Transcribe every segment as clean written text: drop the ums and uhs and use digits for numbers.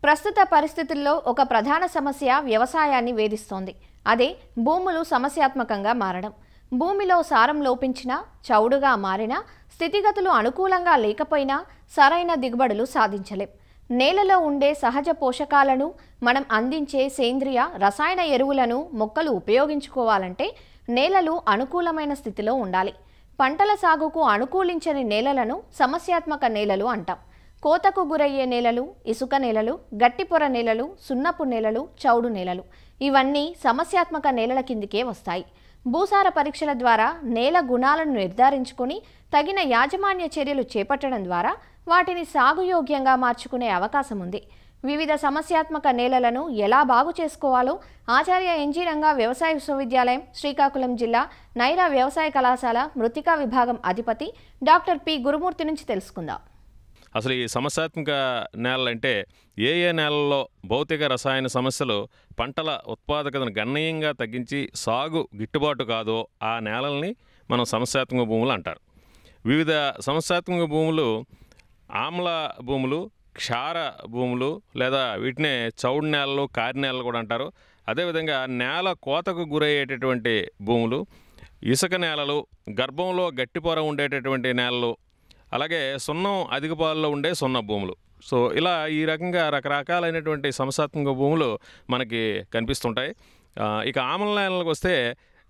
ప్రస్తుత పరిస్థితుల్లో ఒక ప్రధాన సమస్య వ్యవసాయాన్ని వేధిస్తోంది. అదే భూములు సమస్యాత్మకంగా మారడం. భూమిలో సారం లోపించినా, చౌడుగా మారినా, స్థితిగతులు అనుకూలంగా లేకపోయినా సరైన దిగుబడులు సాధించలేం. నేలలో ఉండే సహజ పోషకాలను, మనం అందించే సేంద్రియ, రసాయన ఎరువులను మొక్కలు ఉపయోగించుకోవాలంటే నేలలు అనుకూలమైన స్థితిలో ఉండాలి. పంటల సాగుకు అనుకూలించని నేలలను సమస్యాత్మక నేలలు అంటాం. కోతకు గురయ్యే నేలలు, ఇసుక నేలలు, గట్టిపొర నేలలు, సున్నపు నేలలు, చౌడు నేలలు ఇవన్నీ సమస్యాత్మక నేలల కిందికే వస్తాయి. భూసార పరీక్షల ద్వారా నేల గుణాలను నిర్ధారించుకొని తగిన యాజమాన్య చర్యలు చేపట్టడం ద్వారా వాటిని సాగుయోగ్యంగా మార్చుకునే అవకాశం ఉంది. వివిధ సమస్యాత్మక నేలలను ఎలా బాగు చేసుకోవాలో ఆచార్య ఎన్జీ రంగా వ్యవసాయ విశ్వవిద్యాలయం, శ్రీకాకుళం జిల్లా నైరా వ్యవసాయ కళాశాల మృత్తికా విభాగం అధిపతి డాక్టర్ పి గురుమూర్తి నుంచి తెలుసుకుందాం. అసలు ఈ సమస్యాత్మక నేలలంటే ఏ నేలల్లో భౌతిక రసాయన సమస్యలు పంటల ఉత్పాదకతను గణనీయంగా తగ్గించి సాగు గిట్టుబాటు కాదో ఆ నేలల్ని మనం సమస్యాత్మక భూములు అంటారు. వివిధ సమస్యాత్మక భూములు ఆమ్ల భూములు, క్షార భూములు లేదా వీటినే చౌడు నేలలు, కారి నేలలు కూడా అంటారు. అదేవిధంగా నేల కోతకు గురయ్యేటటువంటి భూములు, ఇసుక నేలలు, గర్భంలో గట్టిపొర ఉండేటటువంటి నేలలు, అలాగే సున్నం అధిక పాలలో ఉండే సున్న భూములు. సో ఇలా ఈ రకంగా రకరకాలైనటువంటి సమస్యాత్మక భూములు మనకి కనిపిస్తుంటాయి. ఇక ఆమ్ల నేలలకు వస్తే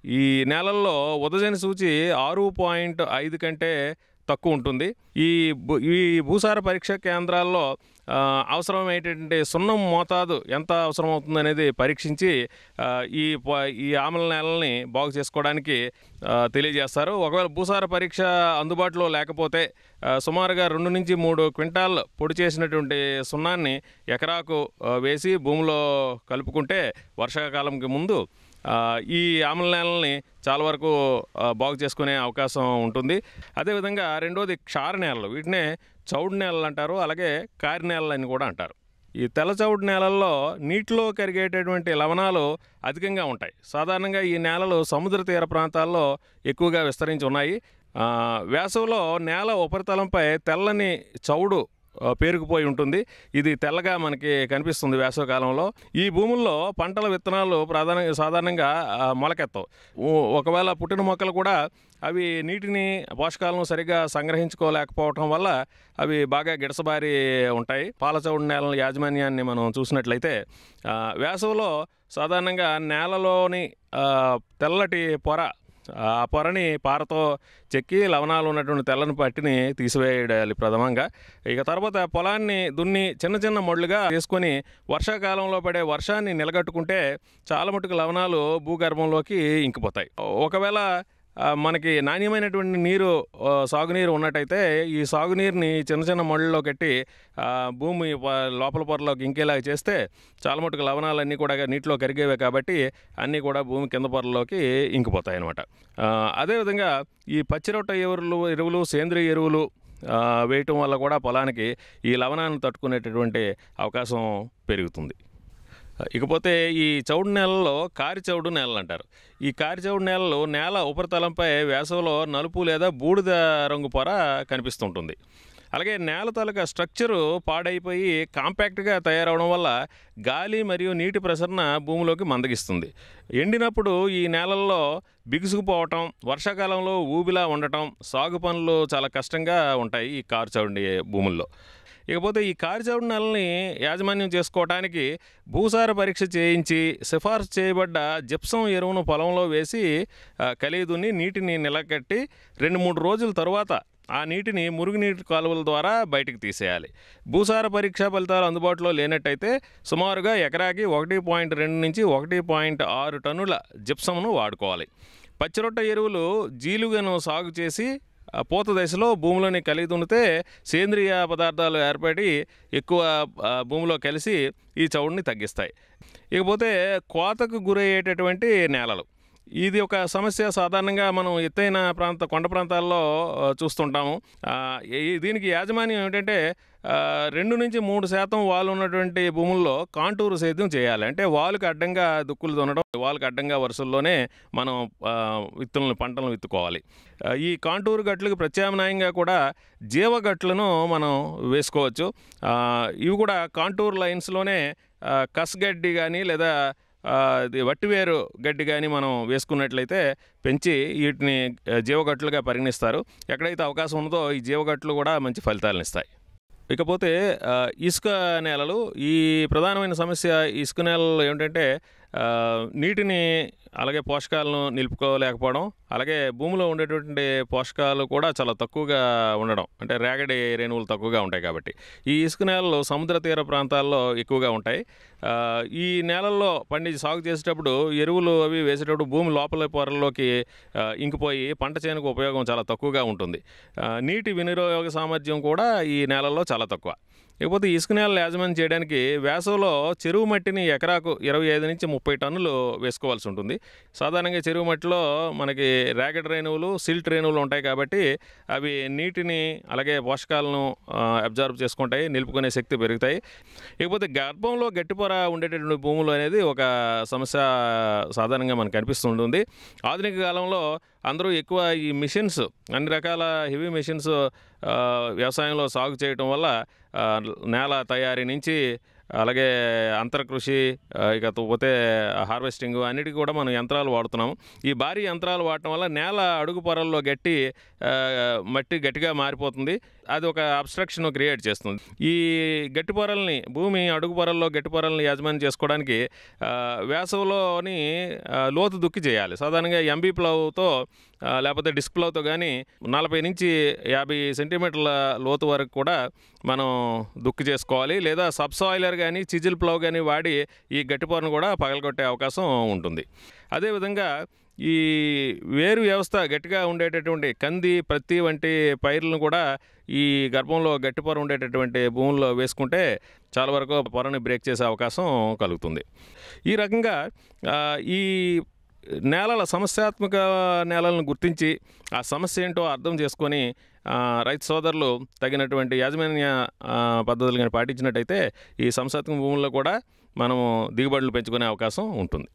ఈ నేలల్లో ఉదజని సూచి 6.5 కంటే తక్కువ ఉంటుంది. ఈ భూసార పరీక్ష కేంద్రాల్లో అవసరమైనటువంటి సున్నం మోతాదు ఎంత అవసరం అవుతుంది అనేది పరీక్షించి ఈ ఆమ్ల నేలని బాగు చేసుకోవడానికి తెలియజేస్తారు. ఒకవేళ భూసార పరీక్ష అందుబాటులో లేకపోతే సుమారుగా 2 నుంచి 3 క్వింటాల్ పొడి చేసినటువంటి సున్నాన్ని ఎకరాకు వేసి భూమిలో కలుపుకుంటే వర్షాకాలంకి ముందు ఈ ఆమ్ల నేలని చాలా వరకు బాగు చేసుకునే అవకాశం ఉంటుంది. అదేవిధంగా రెండోది క్షార నేలలు, వీటినే చౌడు నేలలు అంటారు, అలాగే కారి నేలలు అని కూడా అంటారు. ఈ తెల్ల చౌడు నేలల్లో నీటిలో కరిగేటటువంటి లవణాలు అధికంగా ఉంటాయి. సాధారణంగా ఈ నేలలు సముద్ర తీర ప్రాంతాల్లో ఎక్కువగా విస్తరించి ఉన్నాయి. వేసవిలో నేల ఉపరితలంపై తెల్లని చౌడు పేరుకుపోయి ఉంటుంది. ఇది తెల్లగా మనకి కనిపిస్తుంది వేసవికాలంలో. ఈ భూముల్లో పంటల విత్తనాలు సాధారణంగా మొలకెత్తవు. ఒకవేళ పుట్టిన మొక్కలు కూడా అవి నీటిని, పోషకాలను సరిగ్గా సంగ్రహించుకోలేకపోవటం వల్ల అవి బాగా గిడసబారి ఉంటాయి. పాలచౌడు నేలల యాజమాన్యాన్ని మనం చూసినట్లయితే వేసవిలో సాధారణంగా నేలలోని తెల్లటి పొర, ఆ పొరని పారతో చెక్కి లవణాలు ఉన్నటువంటి తెల్లని పట్టిని తీసివేయాలి ప్రథమంగా. ఇక తర్వాత పొలాన్ని దున్ని చిన్న చిన్న మొడ్లుగా చేసుకొని వర్షాకాలంలో పడే వర్షాన్ని నిలగట్టుకుంటే చాలా మటుకు లవణాలు భూగర్భంలోకి ఇంకిపోతాయి. ఒకవేళ మనకి నాణ్యమైనటువంటి నీరు, సాగునీరు ఉన్నట్టయితే ఈ సాగునీరుని చిన్న చిన్న మొళ్ళలో కట్టి భూమి లోపల పొరలోకి ఇంకేలాగా చేస్తే చాలా మటుకు లవణాలన్నీ కూడా నీటిలో కరిగేవే కాబట్టి అన్నీ కూడా భూమి కింద పొరలోకి ఇంకిపోతాయి అన్నమాట. అదేవిధంగా ఈ పచ్చిరొట్ట ఎరువులు, సేంద్రియ ఎరువులు వేయటం వల్ల కూడా పొలానికి ఈ లవణాన్ని తట్టుకునేటటువంటి అవకాశం పెరుగుతుంది. ఇకపోతే ఈ చౌడు నేలలో కారి చౌడు నేలలు అంటారు. ఈ కారి చౌడు నేలలు నేల ఉపరితలంపై వేసవిలో నలుపు లేదా బూడిద రంగు పొర కనిపిస్తుంటుంది. అలాగే నేల తాలూకా స్ట్రక్చరు పాడైపోయి కాంపాక్ట్గా తయారవడం వల్ల గాలి మరియు నీటి ప్రసరణ భూమిలోకి మందగిస్తుంది. ఎండినప్పుడు ఈ నేలల్లో బిగుసుకుపోవటం, వర్షాకాలంలో ఊబిలా ఉండటం, సాగు పనులు చాలా కష్టంగా ఉంటాయి ఈ కారు చౌడు భూముల్లో. ఇకపోతే ఈ కారి చౌడు నేలని యాజమాన్యం చేసుకోవడానికి భూసార పరీక్ష చేయించి సిఫార్సు చేయబడ్డ జిప్సం ఎరువును పొలంలో వేసి కలిదుని నీటిని నిలకట్టి 2-3 రోజుల తరువాత ఆ నీటిని మురుగునీటి కాలువల ద్వారా బయటికి తీసేయాలి. భూసార పరీక్షా ఫలితాలు అందుబాటులో లేనట్టయితే సుమారుగా ఎకరాకి 1.2 నుంచి 1.6 టన్నుల జిప్సంను వాడుకోవాలి. పచ్చిరొట్ట ఎరువులు జీలుగను సాగు చేసి పూత దశలో భూమిలోని కలిగి దున్నితే సేంద్రియ పదార్థాలు ఏర్పడి ఎక్కువ భూమిలో కలిసి ఈ చౌడుని తగ్గిస్తాయి. ఇకపోతే కోతకు గురయ్యేటటువంటి నేలలు, ఇది ఒక సమస్య సాధారణంగా మనం ఎత్తైన కొండ ప్రాంతాల్లో చూస్తుంటాము. దీనికి యాజమాన్యం ఏమిటంటే 2-3% వాలు ఉన్నటువంటి భూముల్లో కాంటూరు సేద్యం చేయాలి. అంటే వాలుకి అడ్డంగా దుక్కులు దున్నడం, వాలుకి అడ్డంగా వరుసల్లోనే మనం పంటలను విత్తుకోవాలి. ఈ కాంటూరు గట్లకు ప్రత్యామ్నాయంగా కూడా జీవగట్లను మనం వేసుకోవచ్చు. ఇవి కూడా కాంటూర్ లైన్స్లోనే కస్గడ్డి కానీ లేదా వట్టివేరు గడ్డి కానీ మనం వేసుకున్నట్లయితే పెంచి వీటిని జీవగట్లుగా పరిగణిస్తారు. ఎక్కడైతే అవకాశం ఉందో ఈ జీవగట్లు కూడా మంచి ఫలితాలను ఇస్తాయి. ఇకపోతే ఇసుక నేలలు, ఈ ప్రధానమైన సమస్య ఇసుక నేలలు ఏమిటంటే నీటిని అలాగే పోషకాలను నిలుపుకోలేకపోవడం, అలాగే భూమిలో ఉండేటువంటి పోషకాలు కూడా చాలా తక్కువగా ఉండడం, అంటే రేగడి రేణువులు తక్కువగా ఉంటాయి కాబట్టి. ఈ ఇసుక నేలలు సముద్ర తీర ప్రాంతాల్లో ఎక్కువగా ఉంటాయి. ఈ నేలల్లో సాగు చేసేటప్పుడు ఎరువులు అవి వేసేటప్పుడు భూమి లోపల పొరల్లోకి ఇంకిపోయి పంట చేనుకు ఉపయోగం చాలా తక్కువగా ఉంటుంది. నీటి వినియోగ సామర్థ్యం కూడా ఈ నేలల్లో చాలా తక్కువ. ఇకపోతే ఇసుక నేలలు యాజమాన్యం చేయడానికి వేసవిలో చెరువు మట్టిని ఎకరాకు 25-30 టన్నులు వేసుకోవాల్సి ఉంటుంది. సాధారణంగా చెరువు మట్టిలో మనకి రేగడి రేణువులు, సిల్ట్ రేణువులు ఉంటాయి కాబట్టి అవి నీటిని అలాగే పోషకాలను అబ్జర్వ్ చేసుకుంటాయి, నిలుపుకునే శక్తి పెరుగుతాయి. ఇకపోతే గర్భంలో గట్టిపొర ఉండేటటువంటి భూములు అనేది ఒక సమస్య సాధారణంగా మనకు కనిపిస్తుంటుంది. ఆధునిక కాలంలో అందరూ ఎక్కువ ఈ మిషన్స్, అన్ని రకాల హెవీ మిషన్స్ వ్యవసాయంలో సాగు చేయటం వల్ల నేల తయారీ నుంచి అలాగే అంతరకృషి, ఇకపోతే హార్వెస్టింగ్ అన్నిటికీ కూడా మనం యంత్రాలు వాడుతున్నాము. ఈ భారీ యంత్రాలు వాడటం వల్ల నేల అడుగు పొరల్లో మట్టి గట్టిగా మారిపోతుంది. అది ఒక అబ్స్ట్రక్షన్ క్రియేట్ చేస్తుంది. ఈ గట్టి పొరల్ని, భూమి అడుగు పొరల్లో గట్టి పొరల్ని యాజమాన్యం చేసుకోవడానికి వేసవిలోని లోతు దుక్కి చేయాలి. సాధారణంగా ఎంబీ ప్లవ్తో లేకపోతే డిస్క్ ప్లవ్తో కానీ 40-50 సెంటీమీటర్ల లోతు వరకు కూడా మనం దుక్కి చేసుకోవాలి. లేదా సబ్సాయిలర్ కానీ చిజిల్ ప్లవ్ కానీ వాడి ఈ గట్టి పొరను కూడా పగలగొట్టే అవకాశం ఉంటుంది. అదేవిధంగా ఈ వేరు వ్యవస్థ గట్టిగా ఉండేటటువంటి కంది, ప్రత్తి వంటి పైర్లను కూడా ఈ గర్భంలో గట్టి పొర ఉండేటటువంటి భూముల్లో వేసుకుంటే చాలా వరకు పొరని బ్రేక్ చేసే అవకాశం కలుగుతుంది. ఈ రకంగా ఈ నేలల సమస్యాత్మక నేలలను గుర్తించి ఆ సమస్య ఏంటో అర్థం చేసుకొని రైతు సోదరులు తగినటువంటి యాజమాన్య పద్ధతులు కానీ పాటించినట్టయితే ఈ సమస్యాత్మక భూముల్లో కూడా మనము దిగుబడులు పెంచుకునే అవకాశం ఉంటుంది.